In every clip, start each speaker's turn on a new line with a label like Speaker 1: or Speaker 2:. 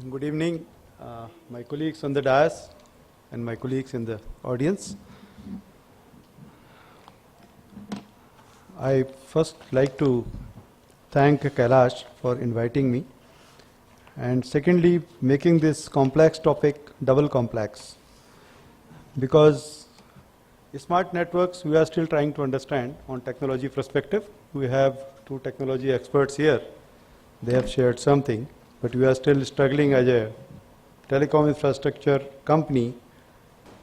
Speaker 1: Good evening, my colleagues on the dais and my colleagues in the audience. I first like to thank Kailash for inviting me, and secondly, making this complex topic double complex, because smart networks we are still trying to understand on technology perspective. We have two technology experts here. They have shared something, but we are still struggling as a telecom infrastructure company.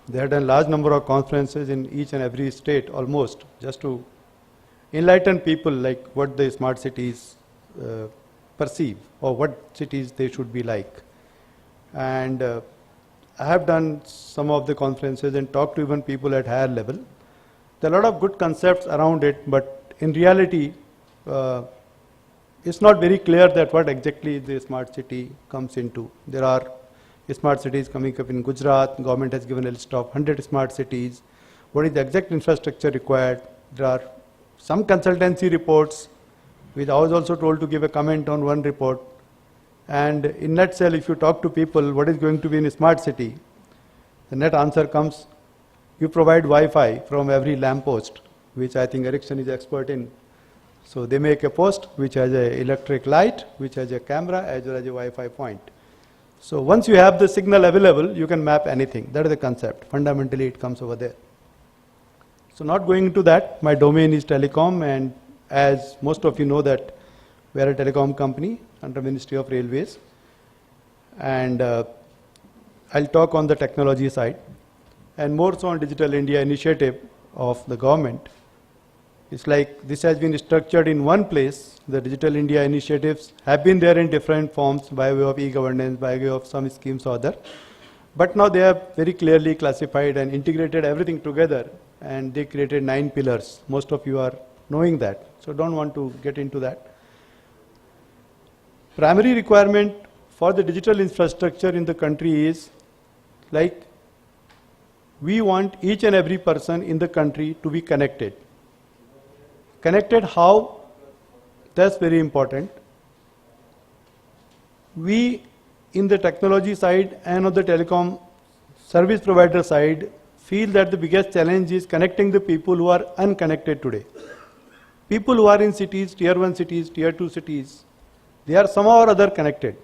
Speaker 1: They had a large number of conferences in each and every state almost, just to enlighten people like what the smart cities perceive or what cities they should be like. And I have done some of the conferences and talked to even people at higher level. There are a lot of good concepts around it, but in reality, it's not very clear that what exactly the smart city comes into. There are smart cities coming up in Gujarat. Government has given a list of 100 smart cities. What is the exact infrastructure required? There are some consultancy reports, which I was also told to give a comment on one report. And in nutshell, if you talk to people, what is going to be in a smart city, the net answer comes, you provide Wi-Fi from every lamppost, which I think Ericsson is expert in. So they make a post which has an electric light, which has a camera, as well as a Wi-Fi point. So once you have the signal available, you can map anything. That is the concept. Fundamentally, it comes over there. So not going into that, my domain is telecom, and as most of you know that we are a telecom company under Ministry of Railways. And I'll talk on the technology side and more so on Digital India initiative of the government. It's like this has been structured in one place. The Digital India initiatives have been there in different forms by way of e-governance, by way of some schemes or other. But now they are very clearly classified and integrated everything together, and they created 9 pillars. Most of you are knowing that, so don't want to get into that. Primary requirement for the digital infrastructure in the country is like we want each and every person in the country to be connected. Connected how? That's very important. We in the technology side and on the telecom service provider side feel that the biggest challenge is connecting the people who are unconnected today. People who are in cities, tier 1 cities, tier 2 cities, they are somehow or other connected,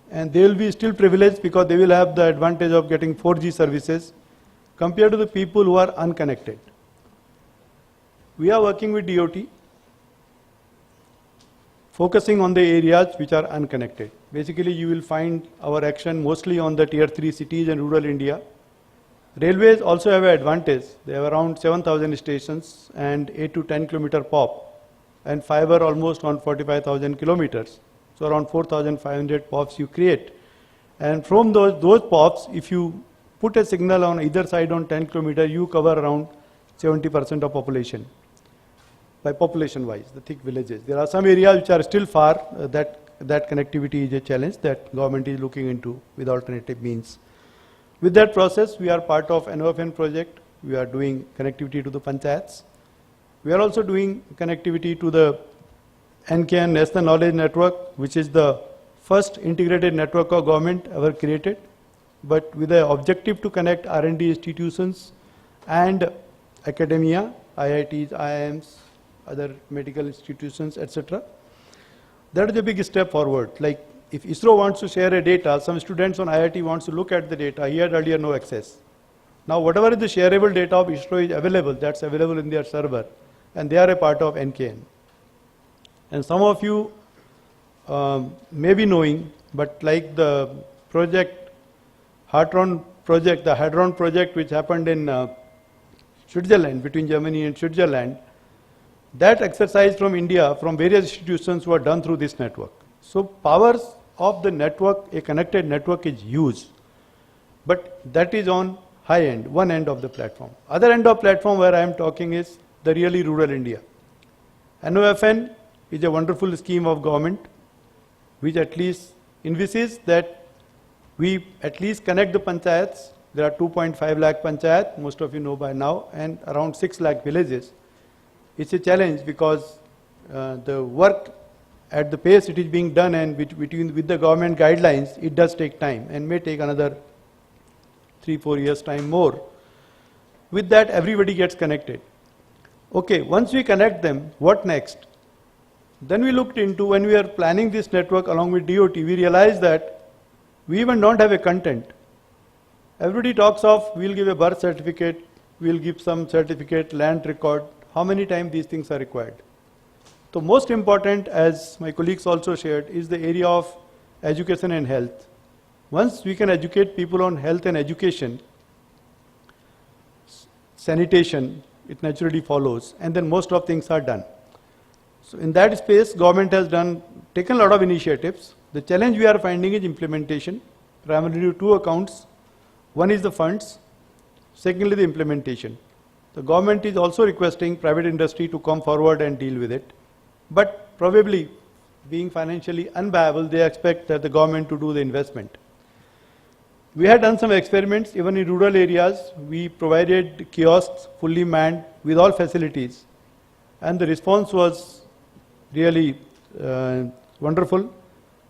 Speaker 1: and they will be still privileged because they will have the advantage of getting 4G services compared to the people who are unconnected. We are working with DOT, focusing on the areas which are unconnected. Basically, you will find our action mostly on the tier 3 cities and rural India. Railways also have an advantage. They have around 7,000 stations and 8 to 10 kilometer POP, and fiber almost on 45,000 kilometers. So around 4,500 POPs you create. And from those POPs, if you put a signal on either side on 10 kilometer, you cover around 70% of population. By population wise, the thick villages. There are some areas which are still far, that connectivity is a challenge that government is looking into with alternative means. With that process, we are part of NOFN project. We are doing connectivity to the panchayats. We are also doing connectivity to the NKN National Knowledge Network, which is the first integrated network of government ever created, but with the objective to connect R&D institutions and academia, IITs, IIMs, other medical institutions, etc. That is a big step forward. Like if ISRO wants to share a data, some students on IIT wants to look at the data. He had earlier no access. Now whatever is the shareable data of ISRO is available, that's available in their server, and they are a part of NKN. And some of you may be knowing, but like the project, Hadron project, the Hadron project which happened in Switzerland, between Germany and Switzerland, that exercise from India, from various institutions were done through this network. So powers of the network, a connected network is huge, but that is on high end, one end of the platform. Other end of platform where I am talking is the really rural India. NOFN is a wonderful scheme of government which at least envisages that we at least connect the panchayats. There are 2.5 lakh panchayat, most of you know by now, and around 6 lakh villages. It's a challenge because the work at the pace it is being done and with the government guidelines, it does take time and may take another 3-4 years time more. With that, everybody gets connected. Okay, once we connect them, what next? Then we looked into, when we are planning this network along with DOT, we realized that we even don't have a content. Everybody talks of, we'll give a birth certificate, we'll give some certificate, land record. How many times these things are required? So most important, as my colleagues also shared, is the area of education and health. Once we can educate people on health and education, sanitation, it naturally follows, and then most of things are done. So in that space, government has taken a lot of initiatives. The challenge we are finding is implementation, primarily 2 accounts. One is the funds, secondly the implementation. The government is also requesting private industry to come forward and deal with it. But probably, being financially unviable, they expect that the government to do the investment. We had done some experiments, even in rural areas. We provided kiosks, fully manned, with all facilities. And the response was really wonderful.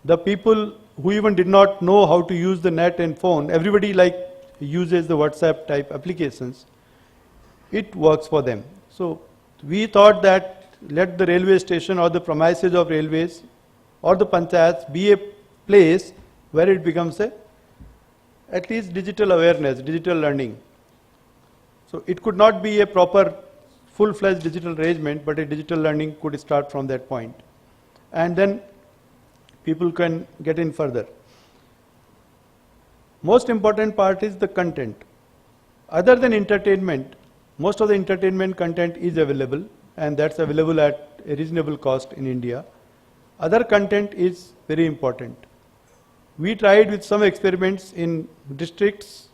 Speaker 1: The people who even did not know how to use the net and phone, everybody uses the WhatsApp type applications. It works for them. So we thought that let the railway station or the premises of railways or the panchayats be a place where it becomes at least digital awareness, digital learning. So it could not be a proper full-fledged digital arrangement, but a digital learning could start from that point. And then people can get in further. Most important part is the content. Other than entertainment, most of the entertainment content is available, and that's available at a reasonable cost in India. Other content is very important. We tried with some experiments in districts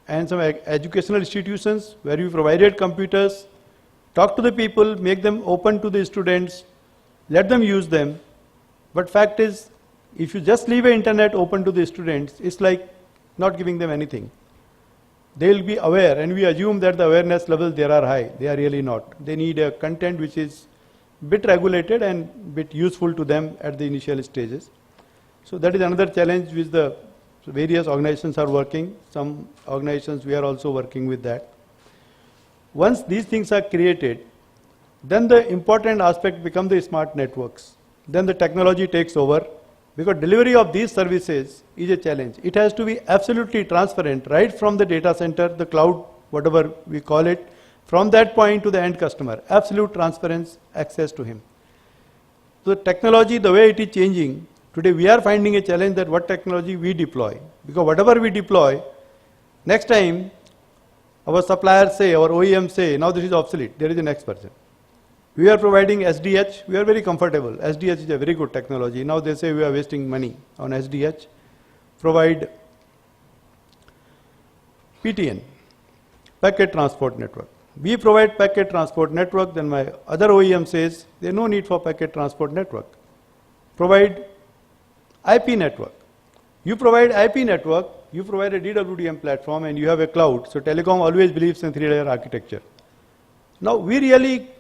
Speaker 1: and some educational institutions where we provided computers, talk to the people, make them open to the students, let them use them. But fact is, if you just leave the internet open to the students, it's like not giving them anything. They will be aware, and we assume that the awareness levels there are high. They are really not. They need a content which is bit regulated and bit useful to them at the initial stages. So that is another challenge which the various organizations are working. Some organizations we are also working with that. Once these things are created, then the important aspect becomes the smart networks. Then the technology takes over, because delivery of these services is a challenge. It has to be absolutely transparent, right from the data center, the cloud, whatever we call it, from that point to the end customer. Absolute transparency, access to him. So the technology, the way it is changing, today we are finding a challenge that what technology we deploy. Because whatever we deploy, next time our suppliers say, our OEMs say, now this is obsolete, there is a next version. We are providing SDH, we are very comfortable. SDH is a very good technology. Now they say we are wasting money on SDH. Provide PTN, Packet Transport Network. We provide Packet Transport Network, then my other OEM says there is no need for Packet Transport Network. Provide IP network. You provide IP network, you provide a DWDM platform, and you have a cloud. So telecom always believes in 3-layer architecture. Now we really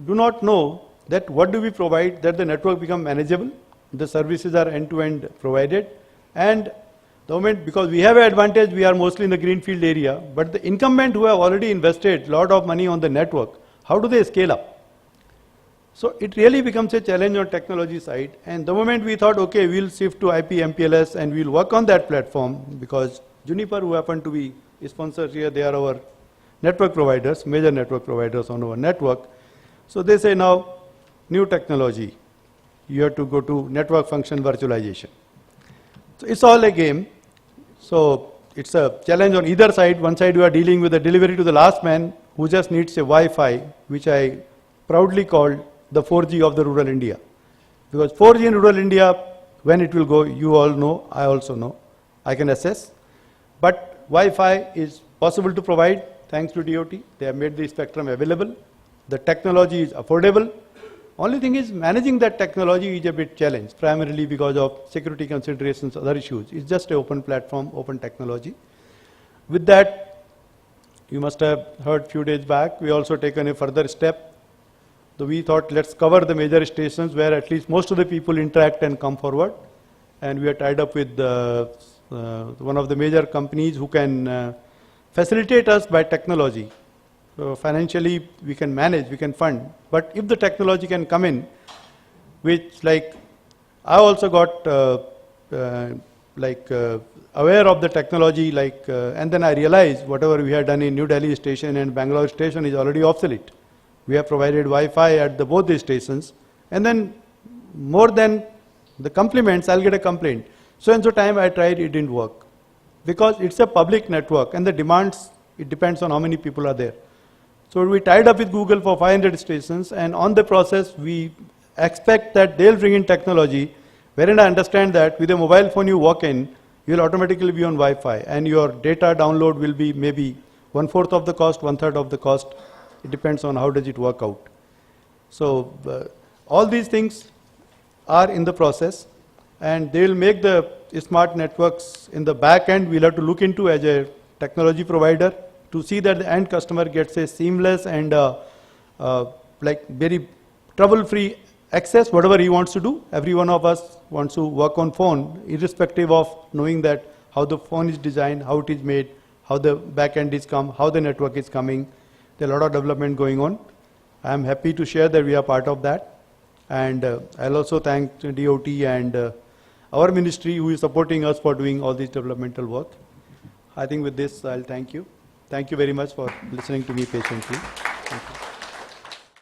Speaker 1: do not know that what do we provide that the network become manageable, the services are end-to-end provided, and the moment, because we have an advantage, we are mostly in the greenfield area, but the incumbent who have already invested a lot of money on the network, how do they scale up? So it really becomes a challenge on technology side, and the moment we thought, okay, we'll shift to IP MPLS and we'll work on that platform, because Juniper, who happen to be sponsors here, they are our network providers, major network providers on our network. So they say now, new technology, you have to go to network function virtualization. So it's all a game. So it's a challenge on either side. One side you are dealing with the delivery to the last man who just needs a Wi-Fi, which I proudly called the 4G of the rural India. Because 4G in rural India, when it will go, you all know, I also know, I can assess. But Wi-Fi is possible to provide thanks to DOT. They have made the spectrum available. The technology is affordable. Only thing is managing that technology is a bit challenge, primarily because of security considerations, other issues. It's just an open platform, open technology. With that, you must have heard few days back, we also taken a further step. So we thought let's cover the major stations where at least most of the people interact and come forward. And we are tied up with one of the major companies who can facilitate us by technology. So financially we can manage, we can fund. But if the technology can come in, which like I also got aware of the technology, and then I realized whatever we had done in New Delhi station and Bangalore station is already obsolete. We have provided Wi-Fi at both the stations, and then more than the compliments, I'll get a complaint. So and so time I tried, it didn't work. Because it's a public network and the demands, it depends on how many people are there. So we tied up with Google for 500 stations, and on the process we expect that they'll bring in technology wherein I understand that with a mobile phone you walk in, you'll automatically be on Wi-Fi and your data download will be maybe 1/4 of the cost, 1/3 of the cost. It depends on how does it work out. So all these things are in the process, and they will make the smart networks in the back end. We'll have to look into as a technology provider to see that the end customer gets a seamless and very trouble-free access, whatever he wants to do. Every one of us wants to work on phone, irrespective of knowing that how the phone is designed, how it is made, how the back end is come, how the network is coming. There's a lot of development going on. I'm happy to share that we are part of that. And I'll also thank DOT and our ministry who is supporting us for doing all this developmental work. I think with this, I'll thank you. Thank you very much for listening to me patiently. Thank you.